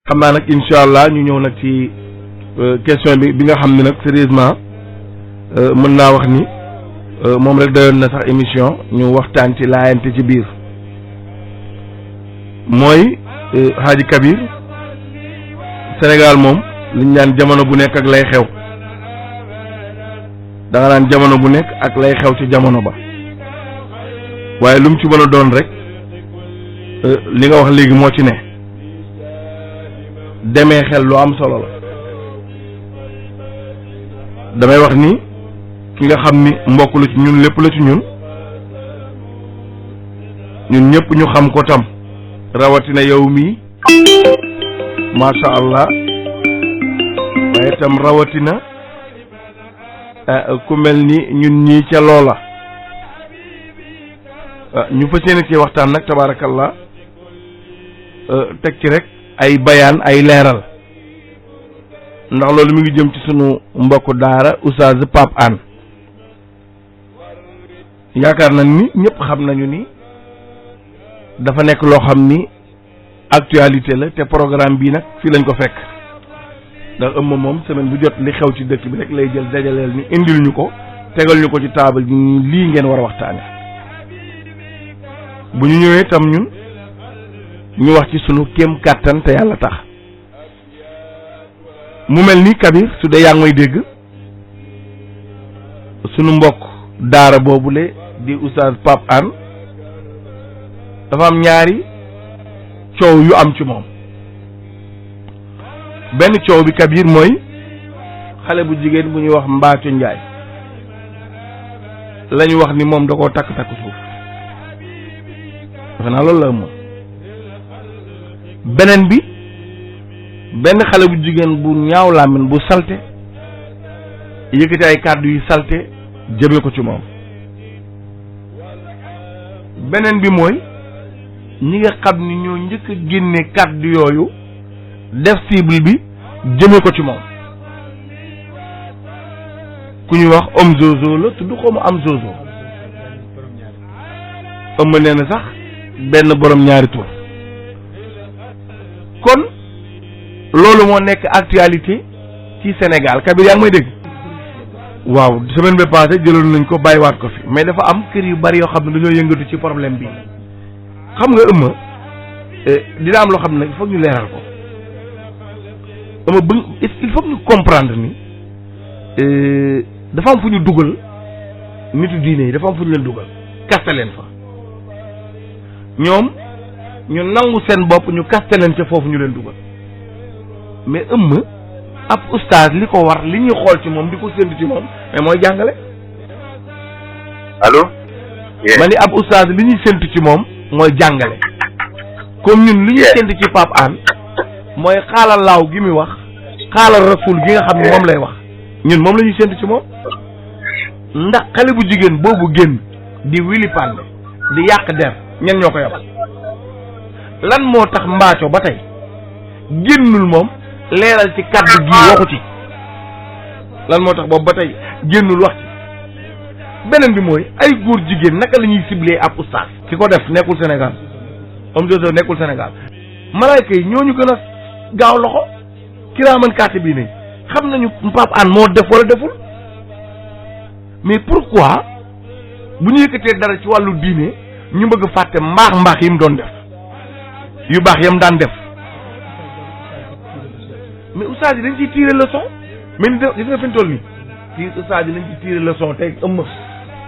xam naa nag incha allah ñu ñëw nag ci question bi nga xam ne nag sérieusement mën naa wax ni moom rek dayoon na sax émission ñu waxtaan ci laayante ci biir mooy Hadji Kabir Sénégal moom liñ naan jamono bu nekk ak lay xew da nga naan jamono bu nekk ak lay xew ci jamono ba waaye lu mu ci mën a doon rek li nga wax léegi moo ci ne demee xel lu am solo la damay wax ni ki nga xam ni mbokk la ci ñun lépp la ci ñun ñëpp ñu xam ko tam rawatina yow mii masha Allah waaye tam rawatina ku mel ni ñun ñii ca loola ñu fas yéene ci waxtaan nag tabaarakallah teg ci rek ay bayaan ay leeral ndax loolu mi ngi jëm ci sunu mbokku daara Oustaz Pape Hann yaakaar nañ ni ñëpp xam nañu ni dafa nekk loo xam ni actualité la te programme bii nag fii lañ ko fekk ndax ëmma moom semaine bu jot li xew ci dëkk bi rek lay jël dajaleel ñu indil ñu ko tegal ñu ko ci taabal ji lii ngeen war a waxtaane bu ñu ñëwee tam ñun ñu wax ci sunu kéem kàttan te yàlla tax mu mel ni Kabir su dee yaa ngi may dégg sunu mbokk daara boobule di Oustaz Pape Hann dafa am ñaari coow yu am ci moom benn coow bi Kabir mooy xale bu jigéen bu ñuy wax Mbathio Ndiaye la ñu wax ni moom da koo takk suuf dafa naa loolu la moom beneen bi benn xale bu jigéen bu ñaaw làmmiñ bu salte yëkkati ay kàddu yu salte jëme ko ci moom beneen bi mooy ñi nga xam ni ñoo njëkk a génne kàddu yooyu def cible bi jëme ko ci moom ku ñuy wax Om Zozo la tudd xaw ma am Zozo ëmb nee na sax benn borom ñaari tur kon loolu moo nekk actualité ci Sénégal Kabir yaa ngi may dégg waaw semaine bi passé jëloon nañ ko bàyyiwaat ko fi mais dafa am kër yu bari yoo xam ne dañoo yëngatu ci problème bi xam nga ëmma dina am loo xam ne il faut ñu leeral ko ëmma bu il faut ñu comprendre ni dafa am fu ñu dugal nitu diine yi dafa am fu ñu leen dugal kaste leen fa ñoom ñu nangu seen bopp ñu kaste leen ca foofu ñu leen dugal mais ëmma ab oustaz li ko war li ñuy xool ci moom di ko séntu ci moom mais mooy jàngale allo ma ni ab oustaz li ñuy séntu ci moom mooy jàngale comme ñun li ñuy séntu ci Pape Hann mooy xaalal laaw gi muy wax xaalal rasul gi nga xam ne moom lay wax ñun moom la ñuy séntu ci moom ndax xale bu jigéen boobu génn di wili pande di yàq der ñen ñoo ko yab lan moo tax Mbathio ba tey génnul moom leeral ci kàddu gi waxu ci lan moo tax boobu ba tey génnul wax ci beneen bi mooy ay góor jigéen naka la ñuy ciblé ab oustaz ki ko def nekkul Sénégal Om Zozo nekkul Sénégal malaayka yi ñooñu gën a gaaw loxo kiraaman kaatibiin bii ne xam nañu Pape Hann moo def wala deful mais pourquoi bu ñu yëkkatee dara ci wàllu diine ñu bëgg fàtte mbaax yi mu doon def yu baax yam daan def mais oustaz yi dañ ciy tirer leçon mais ni gis nga fi mu toll nii ci oustaz yi dañ ciy tirer leçon tey ëmma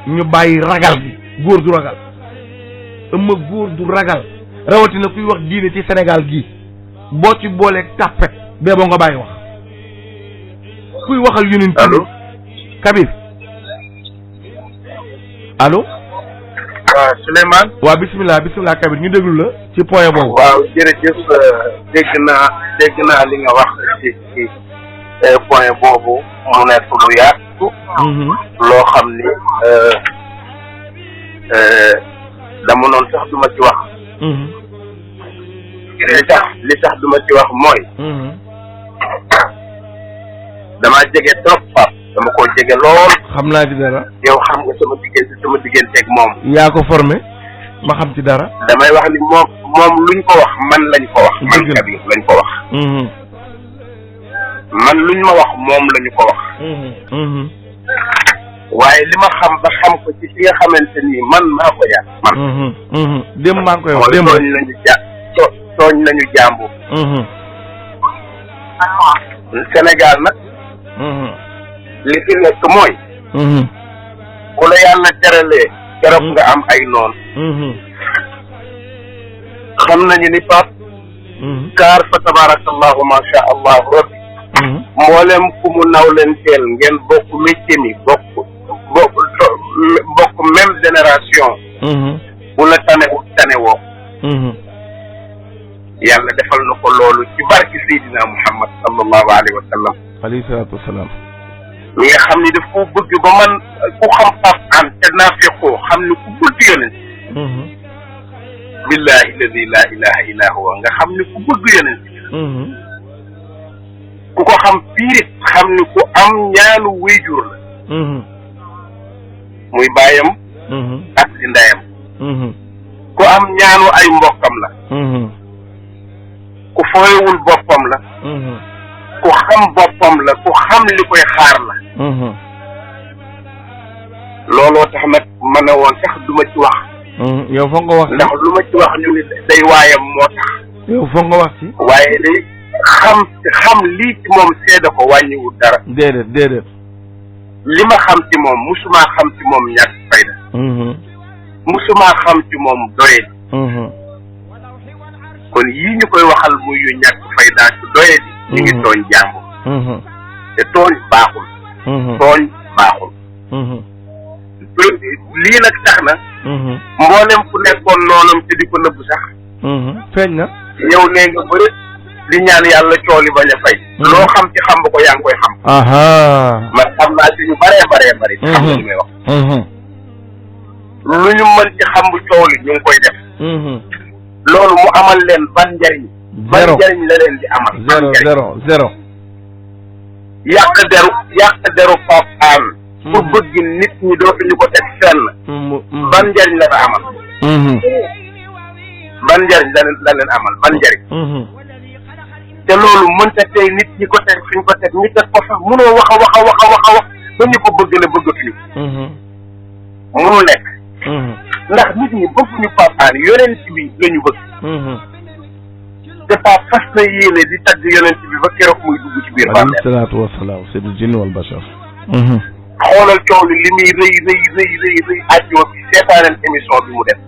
ñu bàyyi ragal bi góor du ragal ëmma góor du ragal rawatina kuy wax diine ci Sénégal gii boo ci booleeg tàppet bee boo nga bàyyi wax kuy waxal yonent allo Kabir allo waaw Souleymane waaw bismillah Kabir ñu déglu la ci point boobu waaw jërëjëf dégg naa li nga wax ci point boobu mu nekk lu yaatu loo xam ni dama noonu sax duma ci wax li tax duma ci wax mooy dama jege trop Pape dama ko jege lool xam naa ci dara yow xam nga sama digganteeg moom yaa ko formé ma xam ci dara damay wax ni moom luñ ko wax man lañ ko wax man Kabir lañ ko wax man luñ ma wax moom lañu ko wax. waaye li ma xam ba xam ko ci fi nga xamante ni man maa ko yar. man. démb maa ngi koy wax démb tooñ nañu jàmbur. Sénégal nag. li fi nekk mooy. ku la yàlla teralee. keroog nga am ay noon. xam nañu ni Pape. kaar fa tabarakallahu macha allah rabbi. mboolem ku mu naw leen teel ngeen bokk métier mi bokk même génération. bu la tane woo. yàlla defal na ko loolu ci barki Seydina Muhammad sallallahu alayhi wa sallam. alayhi salaatu wa salaam. mi nga xam ni daf ko bëgg ba man ku xam Pape Hann te naa fekkoo xam ni ku bëgg yonent. billahi alladi la ilaha illa huwa nga xam ni ku bëgg yonent. ku ko xam piirit xam ni ku am ñaanu wéyjur la. muy baayam. ak di ndeyam. ku am ñaanu ay mbokkam la. ku fooyewul boppam la. ku xam boppam la ku xam li koy xaar la. looloo tax nag ma ne woon sax du ma ci wax. yow foog nga wax ndax lu ma ci wax ñu ni day waayam moo tax. yow foog nga wax ci. waaye day xam lii ci moom seede ko wàññiwul dara. déedéet. li ma xam ci moom musumaa xam ci moom ñàkk fayda. musumaa xam ci moom doyadi. kon yii ñu koy waxal muy yu ñàkk fayda ci doyadi. ñu ngi tooñ jàmbur. te tooñ baaxul. tooñ baaxul. lii nag tax na. mboolem ku nekkoon noonam te di ko nëbb sax. feeñ na. yow nee nga bëri di ñaan yàlla cooli bañ a fay. loo xam ci xam ba ko yaa ngi koy xam. man xam naa ci ñu bëree. xam nga li may wax. lu ñu mën ci xam bu coow li ñu ngi koy def. loolu mu amal leen ban njariñ. ban njariñ la leen di amal. zéro. yàq deru Pape Hann. pour bëgg nit ñi dootuñu ko teg fenn. ban njariñ la amal. ban njariñ la leen amal ban njariñ. te loolu mënta tey nit ñi ko teg fi ñu ko teg ñu teg ko sax munoo wax ba ñu ko bëgg la bëggatuñu. munu nekk. ndax nit ñi bëgguñu Pape Hann yonent bi la ñu bëgg. te Pape fas na yéene di tagg yonent bi ba keroog muy dugg ci biir bàmmeel. alayhi salaatu wa salaam sayyidul jinni wal bashar. xoolal coow li muy rëy àjjuma bi seetaaneen émission bi mu def.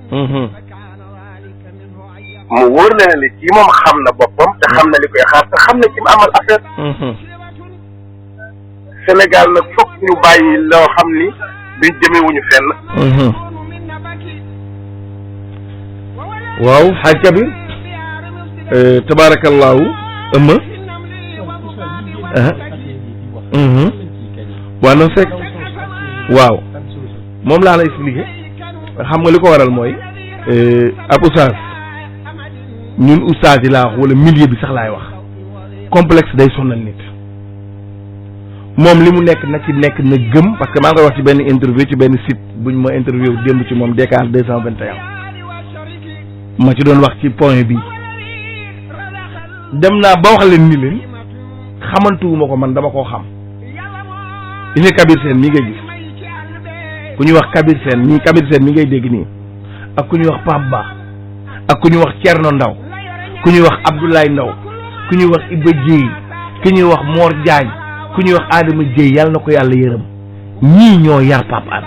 mu wóor na ne ci moom xam na boppam te xam na li koy xaar te xam na ci mu amal affaire. Sénégal nag fokk ñu bàyyi loo xam ni duñ jëmewuñu fenn. waaw xaaj Kabir tabaarakallaahu ëmma waaw na fekk waaw moom laa la expliqué xam nga li ko waral mooy ab oustaz ñun oustaz yi laa wax wala milieu bi sax laay wax complexe day sonal nit moom li mu nekk na ci nekk na gëm parce que maa ngi koy wax ci benn interview ci benn site buñ ma interview démb ci moom Dakar 221 ma ci doon wax ci point bi dem naa ba wax leen ni leen xamantuwuma ko man dama koo xam ini Kabir Sène mi ngay gis ku ñuy wax Kabir Sène mi ngay dégg nii ak ku ñuy wax Pape Ba ak ku ñuy wax Thierno Ndaw ku ñuy wax Abdoulaye Ndaw ku ñuy wax Iba Dieye ku ñuy wax Mor Diagne ku ñuy wax Adama Dieye yàlla na ko yàlla yërëm ñii ñoo yar Pape Hann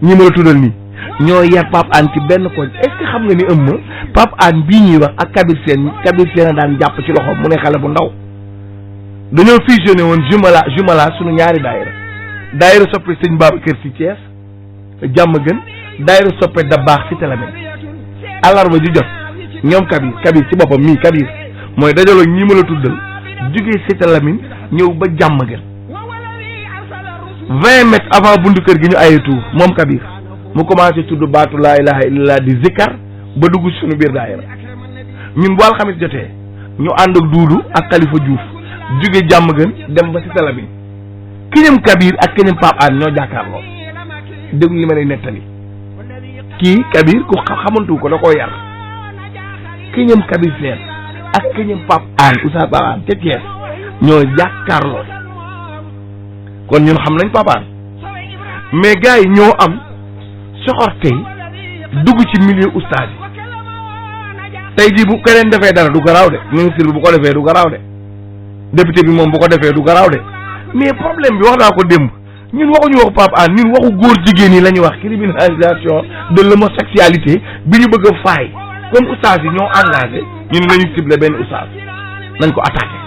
ñi ma la tuddal nii ñoo yar Pape Hann ci benn koñ est-ce que xam nga ni ëmma Pape Hann bii ñuy wax ak Kabir Sène a daan jàpp ci loxoom mu ne xale bu ndaw dañoo fusionné woon jumala suñu ñaari daayira soppe sëñ Babacar ci Thiès jàmm gën daayira soppe da baax ci Télémène àllarba ju jot ñoom Kabir ci boppam mii Kabir mooy dajaloo ñi ma la tuddal jugee ci Télémène ñëw ba jàmm gën 20 mètres avant buntu kër gi ñu aye tour moom Kabir mu commencé tudd baatu laa ilaha illallah di zikkar ba dugg ci suñu biir daayira ñun bu alxamis jotee ñu ànd ak Duudu ak Khalifa Diouf jóge jàmm gën dem ba ci Télémène kiñam Kabir ak kiñam Pape Hann ñoo jàkkaarloo déglu li ma lay nettali kii Kabir ku xamantu ko da koo yar kiñam Kabir Sène ak këñam Pape Hann Oustaz Pape Hann ca Thiès ñoo jàkkaarloo kon ñun xam nañ Pape Hann mais gars yi ñoo am soxortey dugg ci milieu oustaz yi tey jii bu keneen defee dara du garaaw de ministre bi bu ko defee du garaaw de député bi moom bu ko defee du garaaw de mais problème bi wax naa ko démb ñun waxuñu waxu Pape Hann ñun waxu góor jigéen yi la ñuy wax criminalisation de l'homosexualité bi ñu bëgg a faay comme oustaz yi ñoo engagé ñun nañu ciblé benn oustaz nañ ko attaqué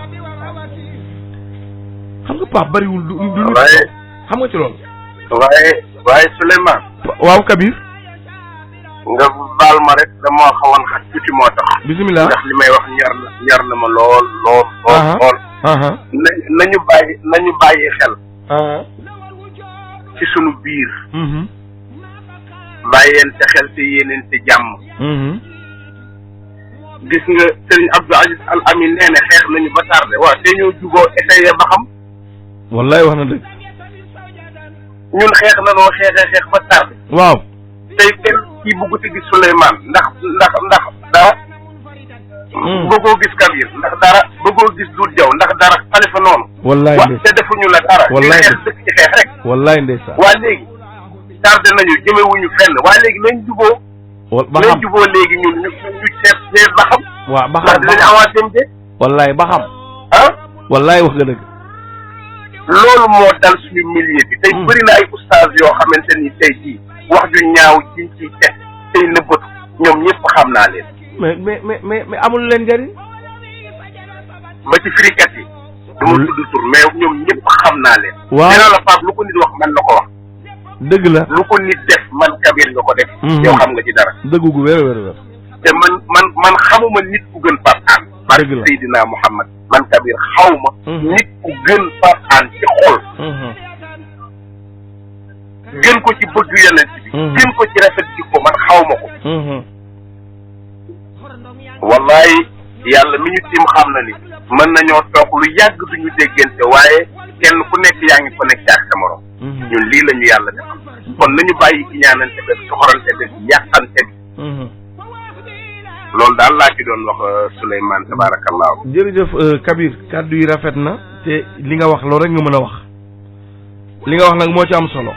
xam nga Pape bariwul du xam nga ci loolu waaye Souleymane waaw Kabir nga baal ma rek dama xawoon xaj tuuti moo tax bisimilah ndax li may wax ñor na ma lool nañu bàyyi xel ci sunu biir bàyyente xel te yéeneente jàmm gis nga Serigne Abdou Aziz Al Amin nee na xeex nañu ba tardé waaw te ñoo juboo essayé ba xam wallaay wax na dëgg ñun xeex nanoo xeex ba tardé waaw tey kenn kii bugg ci gis Souleymane ndax dara bëggoo gis Kabir ndax dara bëggoo gis Doudou Diaw ndax dara Khalifa noonu wallaay wax te defuñu la dara wallaay xeex dëkk ci xeex rek wallaay ndeysaan waa léegi tardé nañu jëmewuñu fenn waa léegi nañ juboo léegi ñun ñu seet ba xam waaw ba ndax xam dinañ avancé de wallaay ba xam wallaay wax nga dëgg loolu moo dal suñu milieu bi tey bëri na ay oustaz yoo xamante ni tey jii wax ju ñaaw jiñ ciy teg tey nëbbatu ñoom ñëpp xam naa leen mais amul leen njëriñ ba ci firikat yi du ma tudd tur mais ñoom ñëpp xam naa leen waaw dinaa la Pape lu ko nit wax man la ko wax dëgg la lu ko nit def man Kabir nga ko def yow xam nga ci dara dëgg gu wér te man xamuma nit ku gën Pape Hann barke Seydina Muhammad man Kabir xawma nit ku gën Pape Hann ci xol gën ko ci bëgg yonent bi gën ko ci rafet ci ko man xawma ko wallahi yàlla mi ñu tiim xam na ni mën nañoo toog lu yàgg duñu déggante waaye kenn ku nekk yaa ngi connecté ak sa morom ñun lii la ñu yàlla defal kon nañu bàyyi ci ñaanante bi soxorante bi yàqante bi loolu daal laa ci doon wax Souleymane tabarakallahu jërëjëf Kabir kàddu yi rafet na te li nga wax loolu rek nga mën a wax li nga wax nag moo ci am solo